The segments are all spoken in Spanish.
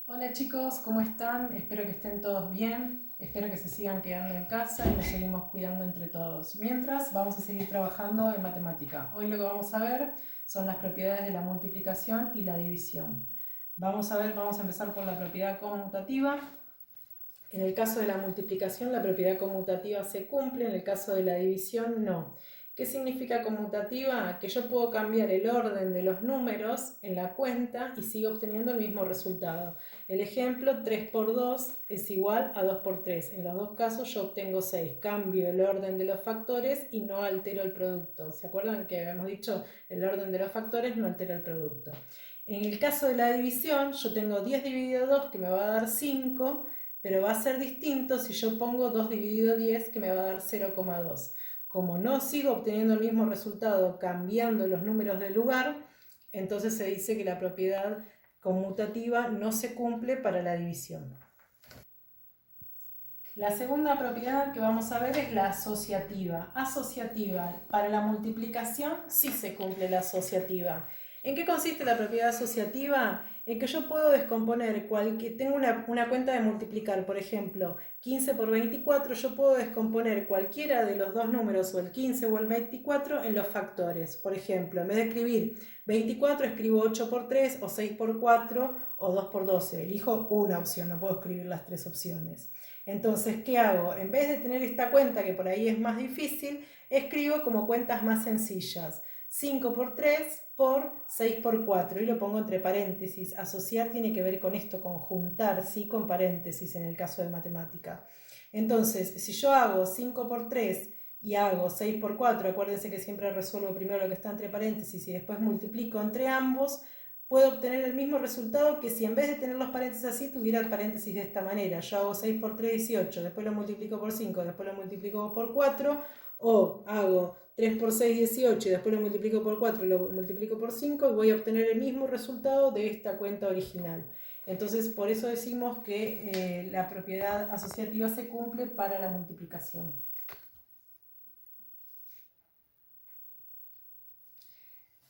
Hola chicos, ¿cómo están? Espero que estén todos bien, espero que se sigan quedando en casa y nos seguimos cuidando entre todos. Mientras, vamos a seguir trabajando en matemática. Hoy lo que vamos a ver son las propiedades de la multiplicación y la división. Vamos a empezar por la propiedad conmutativa. En el caso de la multiplicación, la propiedad conmutativa se cumple, en el caso de la división, no. ¿Qué significa conmutativa? Que yo puedo cambiar el orden de los números en la cuenta y sigo obteniendo el mismo resultado. El ejemplo, 3 por 2 es igual a 2 por 3. En los dos casos yo obtengo 6. Cambio el orden de los factores y no altero el producto. ¿Se acuerdan que habíamos dicho el orden de los factores no altera el producto? En el caso de la división, yo tengo 10 dividido 2 que me va a dar 5, pero va a ser distinto si yo pongo 2 dividido 10 que me va a dar 0,2. Como no sigo obteniendo el mismo resultado cambiando los números de lugar, entonces se dice que la propiedad conmutativa no se cumple para la división. La segunda propiedad que vamos a ver es la asociativa. Asociativa, para la multiplicación sí se cumple la asociativa. ¿En qué consiste la propiedad asociativa? En que yo puedo descomponer, tengo una cuenta de multiplicar, por ejemplo, 15 por 24, yo puedo descomponer cualquiera de los dos números, o el 15 o el 24, en los factores. Por ejemplo, en vez de escribir 24, escribo 8 por 3, o 6 por 4, o 2 por 12. Elijo una opción, no puedo escribir las tres opciones. Entonces, ¿qué hago? En vez de tener esta cuenta, que por ahí es más difícil, escribo como cuentas más sencillas. 5 por 3 por 6 por 4 y lo pongo entre paréntesis. Asociar tiene que ver con esto, con juntar, ¿sí? Con paréntesis en el caso de matemática. Entonces, si yo hago 5 por 3 y hago 6 por 4, acuérdense que siempre resuelvo primero lo que está entre paréntesis y después multiplico entre ambos, puedo obtener el mismo resultado que si en vez de tener los paréntesis así, tuviera el paréntesis de esta manera. Yo hago 6 por 3, 18, después lo multiplico por 5, después lo multiplico por 4, o hago 3 por 6, 18, y después lo multiplico por 4, lo multiplico por 5, y voy a obtener el mismo resultado de esta cuenta original. Entonces, por eso decimos que la propiedad asociativa se cumple para la multiplicación.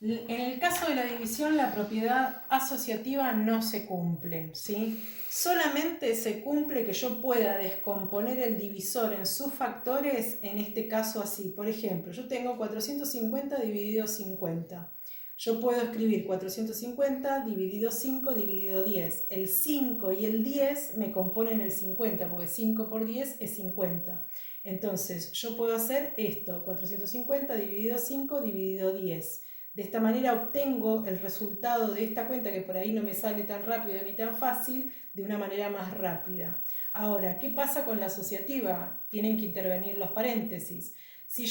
En el caso de la división, la propiedad asociativa no se cumple, ¿sí? Solamente se cumple que yo pueda descomponer el divisor en sus factores, en este caso así. Por ejemplo, yo tengo 450 dividido 50. Yo puedo escribir 450 dividido 5 dividido 10. El 5 y el 10 me componen el 50, porque 5 por 10 es 50. Entonces, yo puedo hacer esto, 450 dividido 5 dividido 10. De esta manera obtengo el resultado de esta cuenta, que por ahí no me sale tan rápido ni tan fácil, de una manera más rápida. Ahora, ¿qué pasa con la asociativa? Tienen que intervenir los paréntesis. Si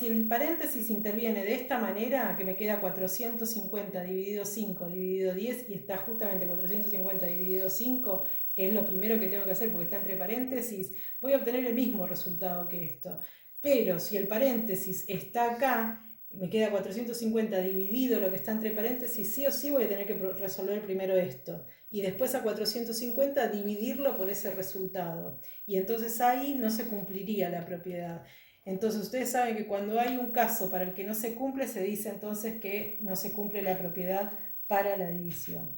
el paréntesis interviene de esta manera, que me queda 450 dividido 5 dividido 10, y está justamente 450 dividido 5, que es lo primero que tengo que hacer porque está entre paréntesis, voy a obtener el mismo resultado que esto. Pero si el paréntesis está acá, me queda 450 dividido lo que está entre paréntesis, sí o sí voy a tener que resolver primero esto. Y después a 450 dividirlo por ese resultado. Y entonces ahí no se cumpliría la propiedad. Entonces ustedes saben que cuando hay un caso para el que no se cumple, se dice entonces que no se cumple la propiedad para la división.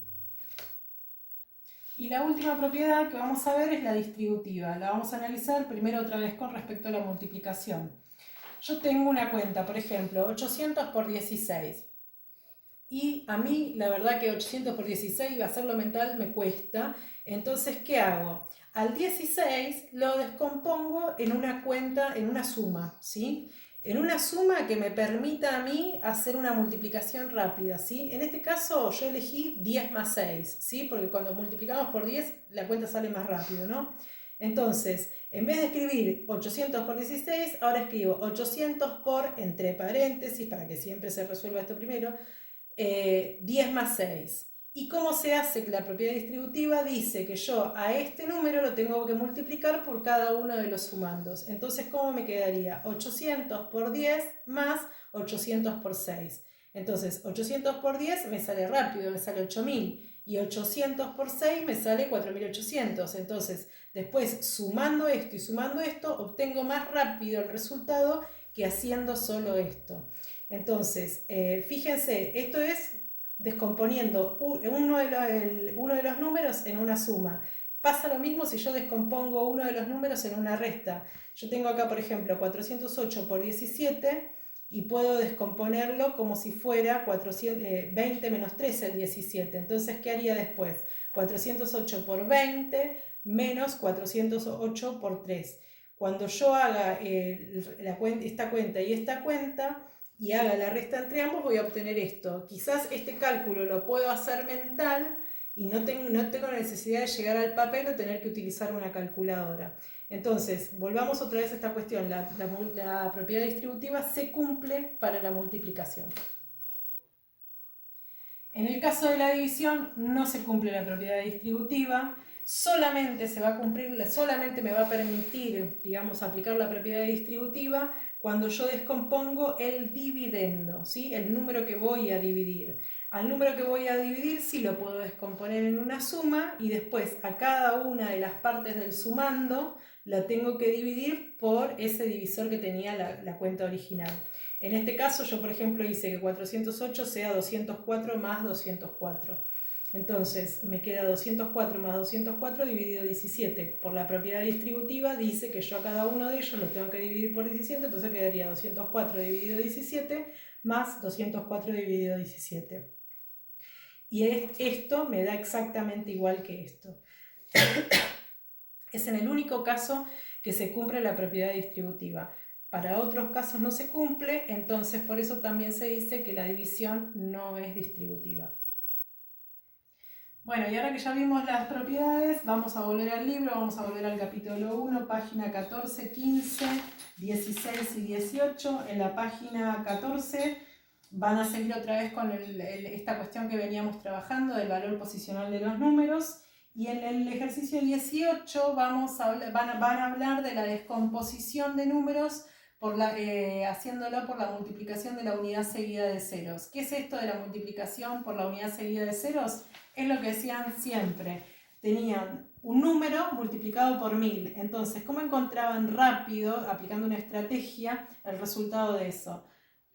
Y la última propiedad que vamos a ver es la distributiva. La vamos a analizar primero otra vez con respecto a la multiplicación. Yo tengo una cuenta, por ejemplo, 800 por 16. Y a mí, la verdad que 800 por 16, hacerlo mental me cuesta. Entonces, ¿qué hago? Al 16 lo descompongo en una cuenta, en una suma, ¿sí? En una suma que me permita a mí hacer una multiplicación rápida, ¿sí? En este caso yo elegí 10 más 6, ¿sí? Porque cuando multiplicamos por 10 la cuenta sale más rápido, ¿no? Entonces, en vez de escribir 800 por 16, ahora escribo 800 por, entre paréntesis, para que siempre se resuelva esto primero, 10 más 6. ¿Y cómo se hace? Que la propiedad distributiva dice que yo a este número lo tengo que multiplicar por cada uno de los sumandos. Entonces, ¿cómo me quedaría? 800 por 10 más 800 por 6. Entonces, 800 por 10 me sale rápido, me sale 8000. Y 800 por 6 me sale 4800. Entonces, después sumando esto y sumando esto, obtengo más rápido el resultado que haciendo solo esto. Entonces, fíjense, esto es descomponiendo uno de los números en una suma. Pasa lo mismo si yo descompongo uno de los números en una resta. Yo tengo acá, por ejemplo, 408 por 17 y puedo descomponerlo como si fuera 20 menos 3 el 17. Entonces, ¿qué haría después? 408 por 20 menos 408 por 3. Cuando yo haga esta cuenta y haga la resta entre ambos, voy a obtener esto. Quizás este cálculo lo puedo hacer mental y no tengo necesidad de llegar al papel o tener que utilizar una calculadora. Entonces, volvamos otra vez a esta cuestión. La propiedad distributiva se cumple para la multiplicación. En el caso de la división no se cumple la propiedad distributiva, solamente me va a permitir, digamos, aplicar la propiedad distributiva cuando yo descompongo el dividendo, ¿sí? El número que voy a dividir. Al número que voy a dividir sí lo puedo descomponer en una suma y después a cada una de las partes del sumando la tengo que dividir por ese divisor que tenía la cuenta original. En este caso yo, por ejemplo, hice que 408 sea 204 más 204. Entonces me queda 204 más 204 dividido 17. Por la propiedad distributiva dice que yo a cada uno de ellos lo tengo que dividir por 17, entonces quedaría 204 dividido 17 más 204 dividido 17. Y esto me da exactamente igual que esto. Es en el único caso que se cumple la propiedad distributiva. Para otros casos no se cumple, entonces por eso también se dice que la división no es distributiva. Bueno, y ahora que ya vimos las propiedades, vamos a volver al libro, vamos a volver al capítulo 1, página 14, 15, 16 y 18. En la página 14 van a seguir otra vez con esta cuestión que veníamos trabajando del valor posicional de los números. Y en el ejercicio 18 van a hablar de la descomposición de números haciéndolo por la multiplicación de la unidad seguida de ceros. ¿Qué es esto de la multiplicación por la unidad seguida de ceros? Es lo que decían siempre. Tenían un número multiplicado por 1000. Entonces, ¿cómo encontraban rápido, aplicando una estrategia, el resultado de eso?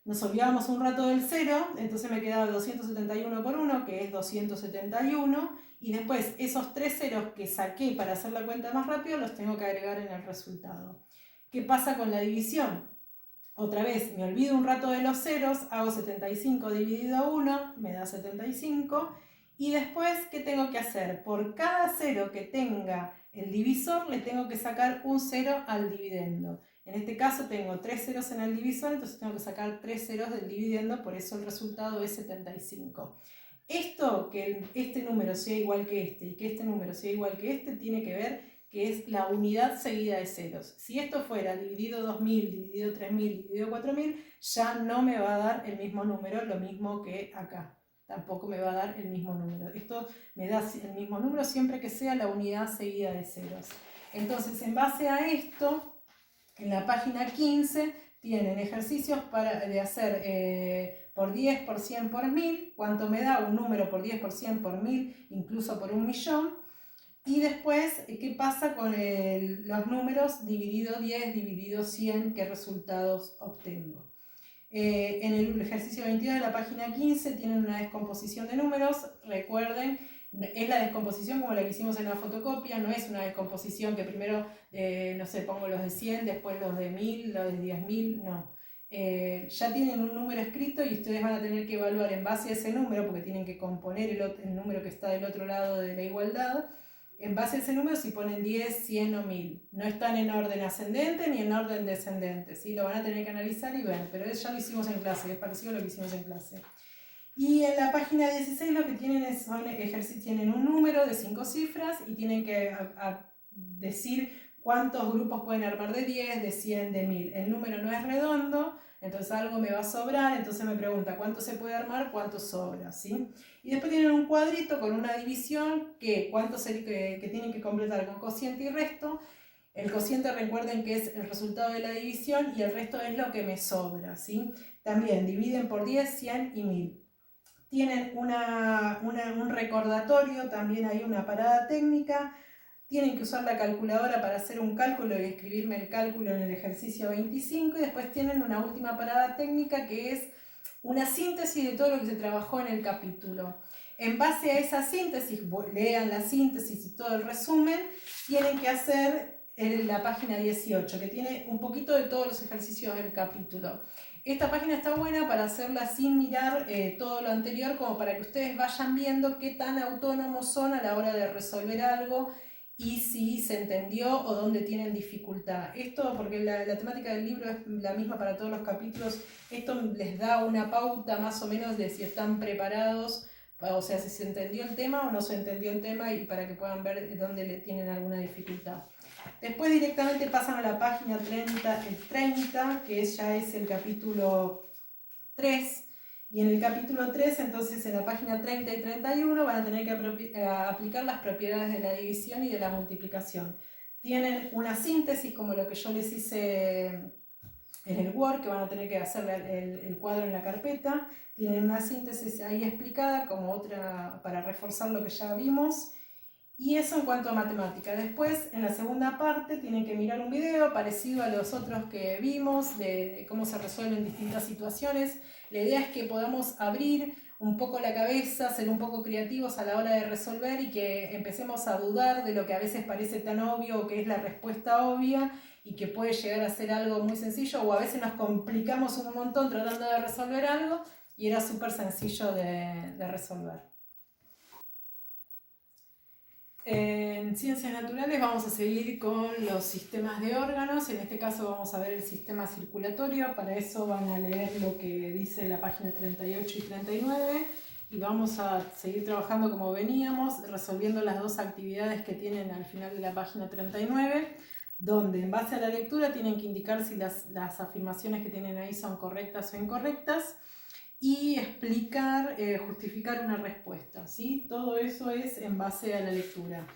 Nos olvidábamos un rato del 0, entonces me quedaba 271 por 1, que es 271, y después esos 3 ceros que saqué para hacer la cuenta más rápido los tengo que agregar en el resultado. ¿Qué pasa con la división? Otra vez, me olvido un rato de los ceros, hago 75 dividido 1, me da 75, y después, ¿qué tengo que hacer? Por cada cero que tenga el divisor, le tengo que sacar un cero al dividendo. En este caso tengo 3 ceros en el divisor, entonces tengo que sacar 3 ceros del dividendo, por eso el resultado es 75. Esto, que este número sea igual que este y que este número sea igual que este, tiene que ver que es la unidad seguida de ceros. Si esto fuera dividido 2000, dividido 3000, dividido 4000, ya no me va a dar el mismo número, lo mismo que acá. Tampoco me va a dar el mismo número. Esto me da el mismo número siempre que sea la unidad seguida de ceros. Entonces, en base a esto, en la página 15 tienen ejercicios de hacer por 10, por 100, por 1000, cuánto me da un número por 10, por 100, por 1000, incluso por 1.000.000. Y después, ¿qué pasa con los números dividido 10, dividido 100? ¿Qué resultados obtengo? En el ejercicio 22 de la página 15 tienen una descomposición de números. Recuerden, es la descomposición como la que hicimos en la fotocopia, no es una descomposición que primero, no sé, pongo los de 100, después los de 1000, los de 10.000, no. Ya tienen un número escrito y ustedes van a tener que evaluar en base a ese número, porque tienen que componer el número que está del otro lado de la igualdad. En base a ese número, si ponen 10, 100 o 1000, no están en orden ascendente ni en orden descendente, ¿sí? Lo van a tener que analizar y ver, pero eso ya lo hicimos en clase, es parecido a lo que hicimos en clase. Y en la página 16 lo que tienen son ejercicios, tienen un número de 5 cifras y tienen que decir cuántos grupos pueden armar de 10, de 100, de 1000. El número no es redondo, entonces algo me va a sobrar, entonces me pregunta cuánto se puede armar, cuánto sobra, ¿sí? Y después tienen un cuadrito con una división que tienen que completar con cociente y resto. El cociente, recuerden que es el resultado de la división y el resto es lo que me sobra, ¿sí? También dividen por 10, 100 y 1000. Tienen un recordatorio, también hay una parada técnica. Tienen que usar la calculadora para hacer un cálculo y escribirme el cálculo en el ejercicio 25. Y después tienen una última parada técnica que es una síntesis de todo lo que se trabajó en el capítulo. En base a esa síntesis, lean la síntesis y todo el resumen, tienen que hacer la página 18, que tiene un poquito de todos los ejercicios del capítulo. Esta página está buena para hacerla sin mirar todo lo anterior, como para que ustedes vayan viendo qué tan autónomos son a la hora de resolver algo y si se entendió o dónde tienen dificultad. Esto, porque la temática del libro es la misma para todos los capítulos, esto les da una pauta más o menos de si están preparados, o sea, si se entendió el tema o no se entendió el tema, y para que puedan ver dónde le tienen alguna dificultad. Después directamente pasan a la página 30, que ya es el capítulo 3. Y en el capítulo 3, entonces en la página 30 y 31 van a tener que aplicar las propiedades de la división y de la multiplicación. Tienen una síntesis como lo que yo les hice en el Word, que van a tener que hacer el cuadro en la carpeta. Tienen una síntesis ahí explicada como otra para reforzar lo que ya vimos. Y eso en cuanto a matemática. Después, en la segunda parte, tienen que mirar un video parecido a los otros que vimos, de cómo se resuelven distintas situaciones. La idea es que podamos abrir un poco la cabeza, ser un poco creativos a la hora de resolver y que empecemos a dudar de lo que a veces parece tan obvio o que es la respuesta obvia y que puede llegar a ser algo muy sencillo, o a veces nos complicamos un montón tratando de resolver algo y era súper sencillo de resolver. En ciencias naturales vamos a seguir con los sistemas de órganos. En este caso vamos a ver el sistema circulatorio. Para eso van a leer lo que dice la página 38 y 39 y vamos a seguir trabajando como veníamos, resolviendo las dos actividades que tienen al final de la página 39, donde en base a la lectura tienen que indicar si las afirmaciones que tienen ahí son correctas o incorrectas, y explicar, justificar una respuesta, ¿sí? Todo eso es en base a la lectura.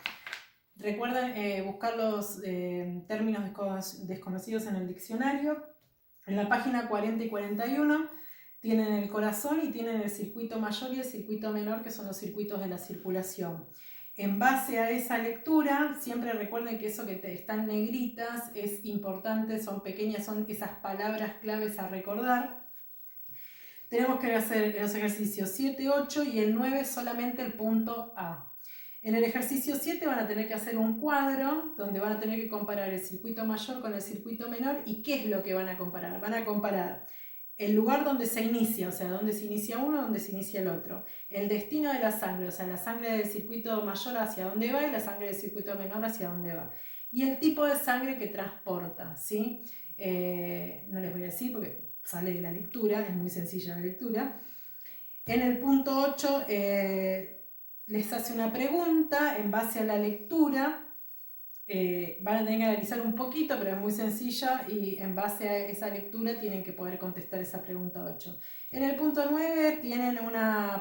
Recuerden buscar los términos desconocidos en el diccionario. En la página 40 y 41 tienen el corazón y tienen el circuito mayor y el circuito menor, que son los circuitos de la circulación. En base a esa lectura, siempre recuerden que eso que están negritas es importante, son pequeñas, son esas palabras claves a recordar. Tenemos que hacer los ejercicios 7, 8 y el 9 solamente el punto A. En el ejercicio 7 van a tener que hacer un cuadro donde van a tener que comparar el circuito mayor con el circuito menor. ¿Y qué es lo que van a comparar? Van a comparar el lugar donde se inicia, o sea, donde se inicia uno, donde se inicia el otro. El destino de la sangre, o sea, la sangre del circuito mayor hacia dónde va y la sangre del circuito menor hacia dónde va. Y el tipo de sangre que transporta, ¿sí? No les voy a decir porque sale de la lectura, es muy sencilla la lectura. En el punto 8 les hace una pregunta en base a la lectura. Van a tener que analizar un poquito, pero es muy sencilla y en base a esa lectura tienen que poder contestar esa pregunta 8. En el punto 9 tienen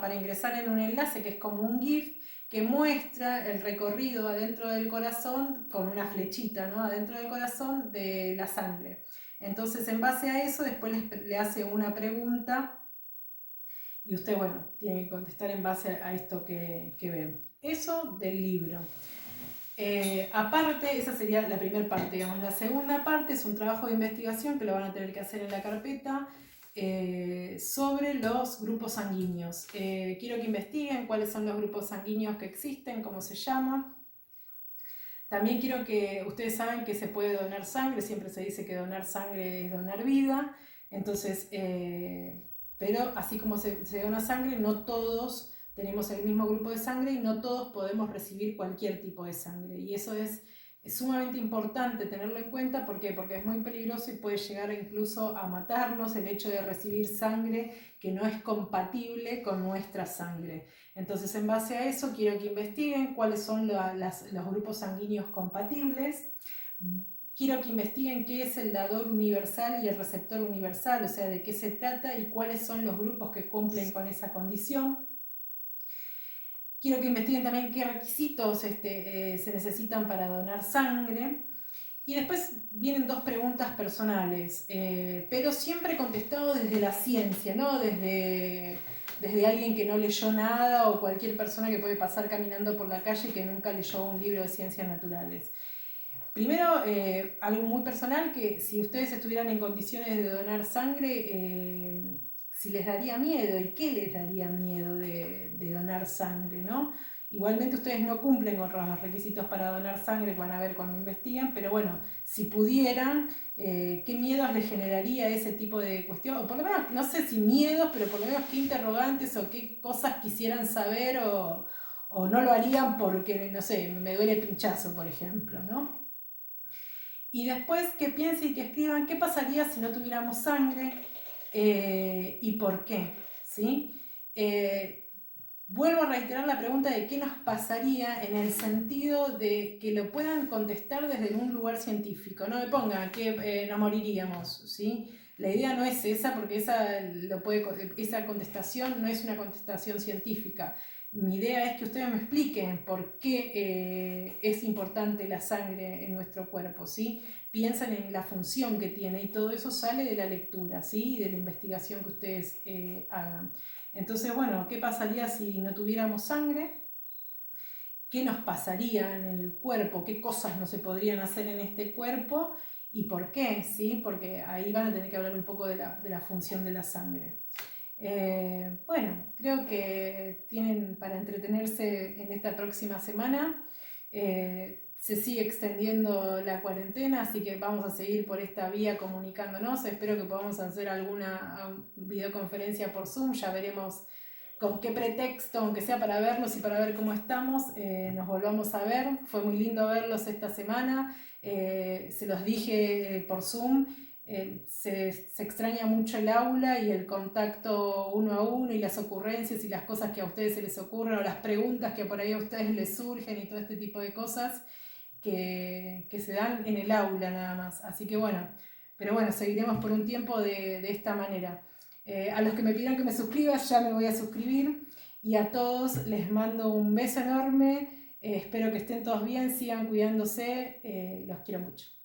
para ingresar en un enlace que es como un GIF que muestra el recorrido adentro del corazón con una flechita, ¿no? Adentro del corazón de la sangre. Entonces, en base a eso, después le hace una pregunta y usted, bueno, tiene que contestar en base a esto que ven. Eso del libro. Aparte, esa sería la primera parte, digamos. La segunda parte es un trabajo de investigación que lo van a tener que hacer en la carpeta sobre los grupos sanguíneos. Quiero que investiguen cuáles son los grupos sanguíneos que existen, cómo se llaman. También quiero que ustedes saben que se puede donar sangre, siempre se dice que donar sangre es donar vida, entonces, pero así como se dona sangre, no todos tenemos el mismo grupo de sangre y no todos podemos recibir cualquier tipo de sangre. Y eso es sumamente importante tenerlo en cuenta. ¿Por qué? Porque es muy peligroso y puede llegar incluso a matarnos el hecho de recibir sangre que no es compatible con nuestra sangre. Entonces, en base a eso, quiero que investiguen cuáles son los grupos sanguíneos compatibles. Quiero que investiguen qué es el dador universal y el receptor universal, o sea, de qué se trata y cuáles son los grupos que cumplen con esa condición. Quiero que investiguen también qué requisitos se necesitan para donar sangre. Y después vienen dos preguntas personales, pero siempre contestado desde la ciencia, ¿no? Desde alguien que no leyó nada o cualquier persona que puede pasar caminando por la calle y que nunca leyó un libro de ciencias naturales. Primero, algo muy personal, que si ustedes estuvieran en condiciones de donar sangre, si les daría miedo y qué les daría miedo de donar sangre, ¿no? Igualmente ustedes no cumplen con los requisitos para donar sangre, van a ver cuando investigan, pero bueno, si pudieran, ¿qué miedos les generaría ese tipo de cuestión? O por lo menos, no sé si miedos, pero por lo menos qué interrogantes o qué cosas quisieran saber o no lo harían porque, no sé, me duele el pinchazo, por ejemplo, ¿no? Y después que piensen y que escriban qué pasaría si no tuviéramos sangre y por qué, ¿sí? Vuelvo a reiterar la pregunta de qué nos pasaría en el sentido de que lo puedan contestar desde un lugar científico. No me pongan que nos moriríamos, ¿sí? La idea no es esa porque esa contestación no es una contestación científica. Mi idea es que ustedes me expliquen por qué es importante la sangre en nuestro cuerpo, ¿sí? Piensan en la función que tiene y todo eso sale de la lectura, ¿sí? Y de la investigación que ustedes hagan. Entonces, bueno, ¿qué pasaría si no tuviéramos sangre? ¿Qué nos pasaría en el cuerpo? ¿Qué cosas no se podrían hacer en este cuerpo? ¿Y por qué? ¿Sí? Porque ahí van a tener que hablar un poco de la función de la sangre. Bueno, creo que tienen para entretenerse en esta próxima semana. Se sigue extendiendo la cuarentena, así que vamos a seguir por esta vía comunicándonos. Espero que podamos hacer alguna videoconferencia por Zoom, ya veremos con qué pretexto, aunque sea para verlos y para ver cómo estamos, nos volvamos a ver. Fue muy lindo verlos esta semana, se los dije por Zoom. Se extraña mucho el aula y el contacto uno a uno y las ocurrencias y las cosas que a ustedes se les ocurren o las preguntas que por ahí a ustedes les surgen y todo este tipo de cosas que se dan en el aula nada más. Así que bueno, pero bueno, seguiremos por un tiempo de esta manera. A los que me pidieron que me suscriba, ya me voy a suscribir. Y a todos les mando un beso enorme. Espero que estén todos bien, sigan cuidándose. Los quiero mucho.